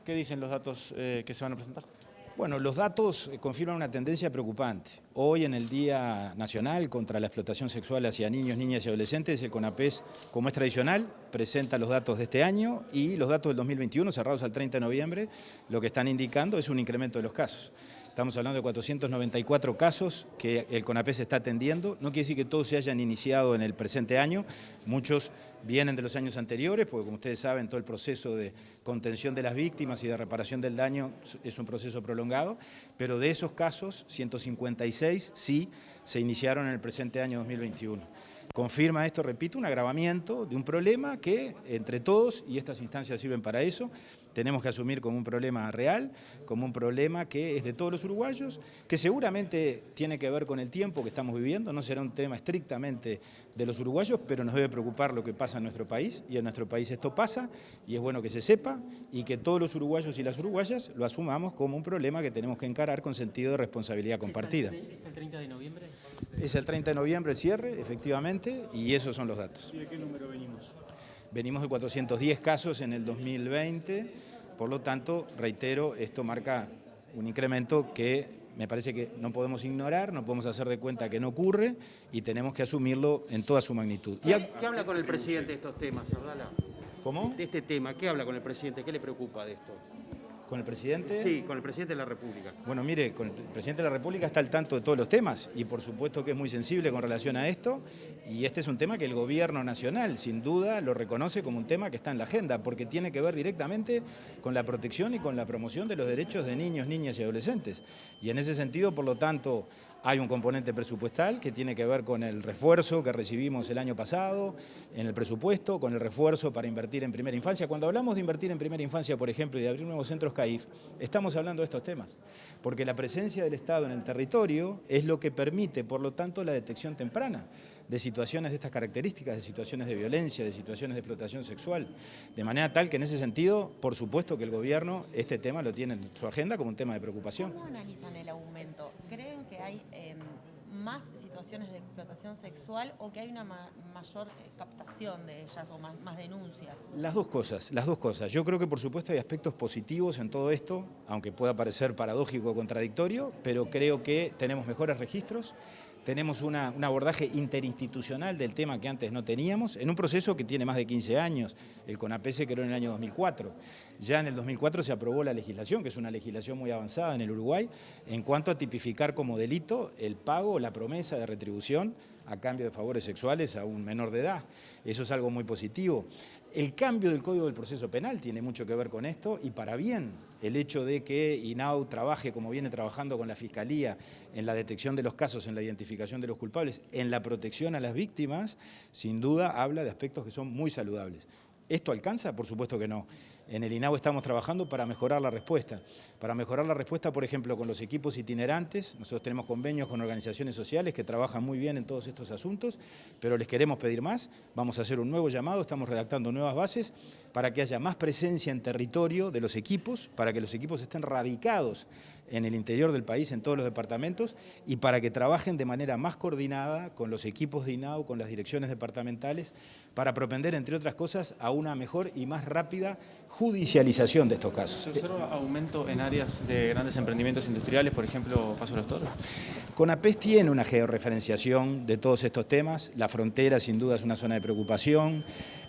¿Qué dicen los datos que se van a presentar? Bueno, los datos confirman una tendencia preocupante. Hoy, en el Día Nacional contra la Explotación Sexual hacia Niños, Niñas y Adolescentes, el CONAPES, como es tradicional, presenta los datos de este año y los datos del 2021, cerrados al 30 de noviembre, lo que están indicando es un incremento de los casos. Estamos hablando de 494 casos que el CONAPES está atendiendo. No quiere decir que todos se hayan iniciado en el presente año. Muchos vienen de los años anteriores, porque como ustedes saben, todo el proceso de contención de las víctimas y de reparación del daño es un proceso prolongado. Pero de esos casos, 156 sí se iniciaron en el presente año 2021. Confirma esto, repito, un agravamiento de un problema que entre todos, y estas instancias sirven para eso, tenemos que asumir como un problema real, como un problema que es de todos los uruguayos, que seguramente tiene que ver con el tiempo que estamos viviendo, no será un tema estrictamente de los uruguayos, pero nos debe preocupar lo que pasa en nuestro país, y en nuestro país esto pasa, y es bueno que se sepa, y que todos los uruguayos y las uruguayas lo asumamos como un problema que tenemos que encarar con sentido de responsabilidad compartida. ¿Es el 30 de noviembre? Es el 30 de noviembre el cierre, efectivamente, y esos son los datos. ¿Y de qué número venimos? Venimos de 410 casos en el 2020, por lo tanto, reitero, esto marca un incremento que me parece que no podemos ignorar, no podemos hacer de cuenta que no ocurre y tenemos que asumirlo en toda su magnitud. ¿Qué habla con el presidente de estos temas, Abdala? ¿Cómo? De este tema, ¿qué habla con el presidente? ¿Qué le preocupa de esto? ¿Con el presidente? Sí, con el presidente de la República. Bueno, mire, con el presidente de la República está al tanto de todos los temas y por supuesto que es muy sensible con relación a esto y este es un tema que el gobierno nacional sin duda lo reconoce como un tema que está en la agenda porque tiene que ver directamente con la protección y con la promoción de los derechos de niños, niñas y adolescentes. Y en ese sentido, por lo tanto, hay un componente presupuestal que tiene que ver con el refuerzo que recibimos el año pasado en el presupuesto, con el refuerzo para invertir en primera infancia. Cuando hablamos de invertir en primera infancia, por ejemplo, y de abrir nuevos centros CAIF, estamos hablando de estos temas, porque la presencia del Estado en el territorio es lo que permite, por lo tanto, la detección temprana de situaciones de estas características, de situaciones de violencia, de situaciones de explotación sexual, de manera tal que en ese sentido, por supuesto que el gobierno este tema lo tiene en su agenda como un tema de preocupación. ¿Cómo analizan el aumento? ¿Creen que hay más situaciones de explotación sexual o que hay una mayor captación de ellas o más denuncias? Las dos cosas, las dos cosas. Yo creo que por supuesto hay aspectos positivos en todo esto, aunque pueda parecer paradójico o contradictorio, pero creo que tenemos mejores registros. Tenemos un abordaje interinstitucional del tema que antes no teníamos, en un proceso que tiene más de 15 años. El CONAPES se creó en el año 2004. Ya en el 2004 se aprobó la legislación, que es una legislación muy avanzada en el Uruguay, en cuanto a tipificar como delito el pago o la promesa de retribución a cambio de favores sexuales a un menor de edad. Eso es algo muy positivo. El cambio del Código del Proceso Penal tiene mucho que ver con esto y para bien el hecho de que INAU trabaje como viene trabajando con la Fiscalía en la detección de los casos, en la identificación de los culpables, en la protección a las víctimas, sin duda habla de aspectos que son muy saludables. ¿Esto alcanza? Por supuesto que no. En el INAU estamos trabajando para mejorar la respuesta. Para mejorar la respuesta, por ejemplo, con los equipos itinerantes. Nosotros tenemos convenios con organizaciones sociales que trabajan muy bien en todos estos asuntos, pero les queremos pedir más. Vamos a hacer un nuevo llamado, estamos redactando nuevas bases para que haya más presencia en territorio de los equipos, para que los equipos estén radicados en el interior del país, en todos los departamentos, y para que trabajen de manera más coordinada con los equipos de INAU, con las direcciones departamentales, para propender, entre otras cosas, a una mejor y más rápida judicialización de estos casos. ¿Se observa aumento en áreas de grandes emprendimientos industriales, por ejemplo, Paso de los Toros? CONAPES tiene una georreferenciación de todos estos temas, la frontera sin duda es una zona de preocupación,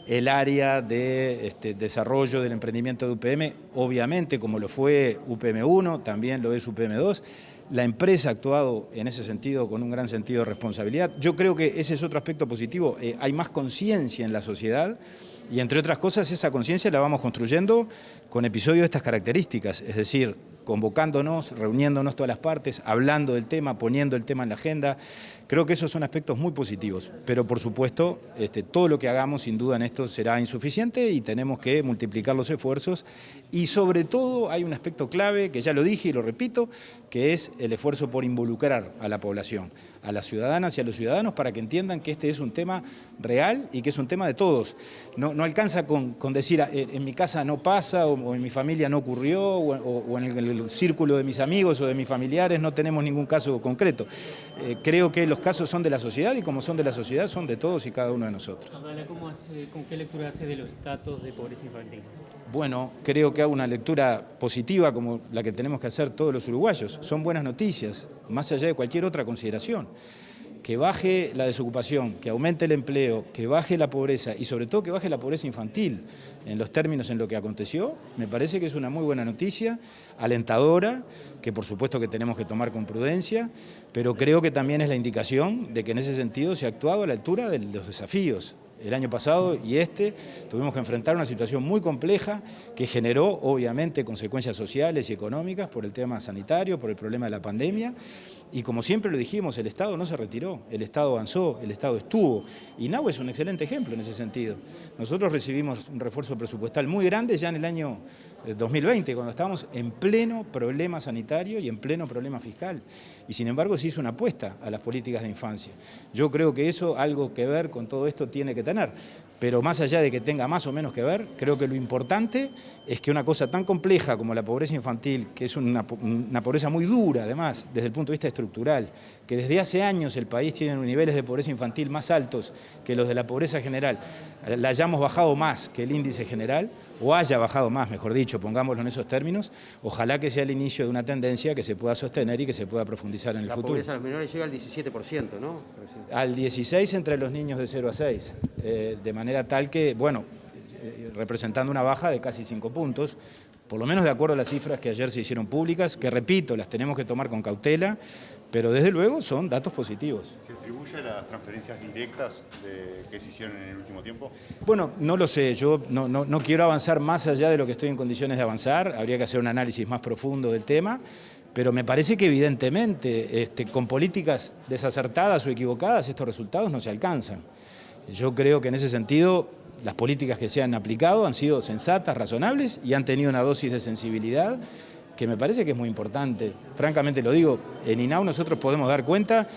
el área de desarrollo del emprendimiento de UPM, obviamente como lo fue UPM1, también lo es UPM2, la empresa ha actuado en ese sentido con un gran sentido de responsabilidad. Yo creo que ese es otro aspecto positivo, hay más conciencia en la sociedad y entre otras cosas esa conciencia la vamos construyendo con episodios de estas características, es decir, convocándonos, reuniéndonos todas las partes, hablando del tema, poniendo el tema en la agenda. Creo que esos son aspectos muy positivos, pero por supuesto todo lo que hagamos sin duda en esto será insuficiente y tenemos que multiplicar los esfuerzos y sobre todo hay un aspecto clave que ya lo dije y lo repito, que es el esfuerzo por involucrar a la población, a las ciudadanas y a los ciudadanos para que entiendan que este es un tema real y que es un tema de todos. No alcanza con decir en mi casa no pasa o en mi familia no ocurrió o en el el círculo de mis amigos o de mis familiares no tenemos ningún caso concreto. Creo que los casos son de la sociedad y como son de la sociedad son de todos y cada uno de nosotros. ¿Con qué lectura hace de los datos de pobreza infantil? Bueno, creo que hago una lectura positiva como la que tenemos que hacer todos los uruguayos. Son buenas noticias, más allá de cualquier otra consideración. Que baje la desocupación, que aumente el empleo, que baje la pobreza y sobre todo que baje la pobreza infantil en los términos en lo que aconteció, me parece que es una muy buena noticia, alentadora, que por supuesto que tenemos que tomar con prudencia, pero creo que también es la indicación de que en ese sentido se ha actuado a la altura de los desafíos. El año pasado y tuvimos que enfrentar una situación muy compleja que generó obviamente consecuencias sociales y económicas por el tema sanitario, por el problema de la pandemia. Y como siempre lo dijimos, el Estado no se retiró, el Estado avanzó, el Estado estuvo. Y Nahua es un excelente ejemplo en ese sentido. Nosotros recibimos un refuerzo presupuestal muy grande ya en el año 2020, cuando estábamos en pleno problema sanitario y en pleno problema fiscal. Y sin embargo se hizo una apuesta a las políticas de infancia. Yo creo que eso algo que ver con todo esto tiene que tener. Pero más allá de que tenga más o menos que ver, creo que lo importante es que una cosa tan compleja como la pobreza infantil, que es una pobreza muy dura además desde el punto de vista estructural, que desde hace años el país tiene niveles de pobreza infantil más altos que los de la pobreza general, la hayamos bajado más que el índice general, o haya bajado más, mejor dicho, pongámoslo en esos términos, ojalá que sea el inicio de una tendencia que se pueda sostener y que se pueda profundizar en el futuro. La pobreza de los menores llega al 17%, ¿no? Al 16% entre los niños de 0 a 6, de manera tal que, bueno, representando una baja de casi 5 puntos, por lo menos de acuerdo a las cifras que ayer se hicieron públicas, que repito, las tenemos que tomar con cautela, pero desde luego son datos positivos. ¿Se atribuye a las transferencias directas que se hicieron en el último tiempo? Bueno, no lo sé, yo no quiero avanzar más allá de lo que estoy en condiciones de avanzar, habría que hacer un análisis más profundo del tema, pero me parece que evidentemente con políticas desacertadas o equivocadas estos resultados no se alcanzan. Yo creo que en ese sentido las políticas que se han aplicado han sido sensatas, razonables y han tenido una dosis de sensibilidad que me parece que es muy importante. Francamente lo digo, en INAU nosotros podemos dar cuenta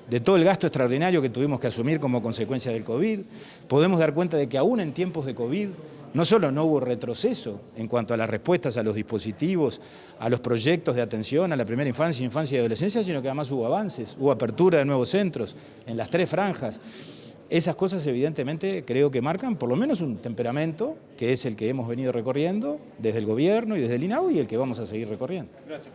de todo el gasto extraordinario que tuvimos que asumir como consecuencia del COVID, podemos dar cuenta de que aún en tiempos de COVID no solo no hubo retroceso en cuanto a las respuestas a los dispositivos, a los proyectos de atención a la primera infancia, infancia y adolescencia, sino que además hubo avances, hubo apertura de nuevos centros en las 3 franjas. Esas cosas evidentemente creo que marcan por lo menos un temperamento que es el que hemos venido recorriendo desde el gobierno y desde el INAU y el que vamos a seguir recorriendo. Gracias,